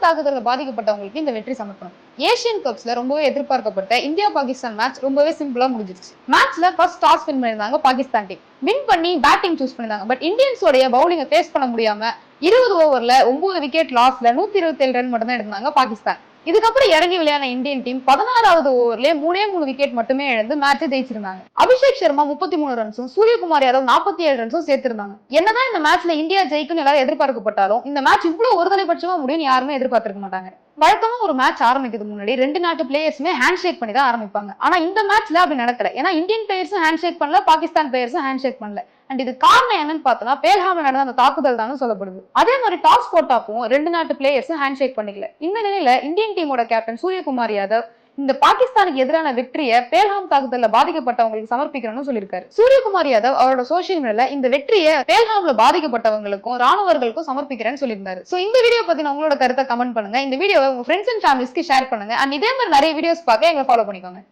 தாக்குதல்ல பாதிக்கப்பட்டவங்களுக்கு இந்த வெற்றி சமர்ப்பணம். ஏசியன் கப்ஸ்ல ரொம்பவே எதிர்பார்க்கப்பட்ட இந்தியா பாகிஸ்தான் மேட்ச் ரொம்பவே சிம்பிளா முடிஞ்சிருச்சு. மேட்ச்ல ஃபர்ஸ்ட் டாஸ் வின் பண்ணிருந்தாங்க பாகிஸ்தான் டீம். வின் பண்ணி பேட்டிங் சூஸ் பண்ணிருந்தாங்க. பட் இந்தியன்ஸோட பவுலிங்கை ஃபேஸ் பண்ண முடியாம 20 ஓவர்ல 9 விக்கெட் லாஸ்ல 127 ரன் மட்டும் தான் எடுத்தாங்க பாகிஸ்தான். இதுக்கப்புறம் இறங்கி விளையாட இந்தியன் டீம் 16வது ஓவர்லயே 3 விக்கெட் மட்டுமே இழந்து மேட்சை ஜெயிச்சிருந்தாங்க. அபிஷேக் சர்மா 33 ரன்ஸும் சூரியகுமார் யாதவ் 47 ரன்ஸும் சேர்த்திருந்தாங்க. என்னதான் இந்த மேட்ச்ல இந்தியா ஜெயிக்கும் எல்லாரும் எதிர்பார்க்கப்பட்டாலும் இந்த மேட்ச் இவ்வளவு ஒருதலைபட்சமா முடியும்னு யாருமே எதிர்பார்த்திருக்க மாட்டாங்க. வழக்கமா ஒரு மேட்ச் ஆரம்பிக்கிறதுக்கு முன்னாடி 2 நாட்டு பிளேயர்ஸுமே ஹேண்ட் ஷேக் பண்ணி தான் ஆரம்பிப்பாங்க. ஆனா இந்த மேட்ச்ல அப்படி நடக்கல. ஏன்னா இந்தியன் பிளேயர்ஸும் ஹேண்ட் ஷேக் பண்ணல, பாகிஸ்தான் பிளேயர்ஸும் ஹேண்ட் ஷேக் பண்ணல. அண்ட் இது காரணம் என்னன்னு பார்த்தோம்னா பேல்ஹாம்ல நடந்த அந்த தாக்குதல் தான் சொல்லப்படுது. அதே மாதிரி டாஸ் போட்டாப்பும் 2 நாட்டு பிளேயர்ஸும் ஹேண்ட் ஷேக் பண்ணிக்கல. இந்த நிலையில இந்தியன் டீமோட கேப்டன் சூரியகுமார் யாதவ் இந்த பாகிஸ்தானுக்கு எதிரான வெற்றியை பேல்ஹாம் தாக்குதல்ல பாதிக்கப்பட்டவங்களுக்கு சமர்ப்பிக்கணும்னு சொல்லியிருக்காரு. சூரியகுமார் யாதவ் அவரோட சோசியல் மீடியால இந்த வெற்றியை பேல்ஹாம்ல பாதிக்கப்பட்டவங்களுக்கும் ராணுவர்களுக்கும் சமர்ப்பிக்கிறேன்னு சொல்லியிருந்தாரு. சோ இந்த வீடியோ பத்தி உங்களோட கருத்தை கமெண்ட் பண்ணுங்க. இந்த வீடியோவை உங்க ஃப்ரெண்ட்ஸ் அண்ட் ஃபேமிலிஸ்க்கு ஷேர் பண்ணுங்க. அண்ட் இதே மாதிரி நிறைய வீடியோஸ் பார்க்க எங்களை ஃபாலோ பண்ணிக்கோங்க.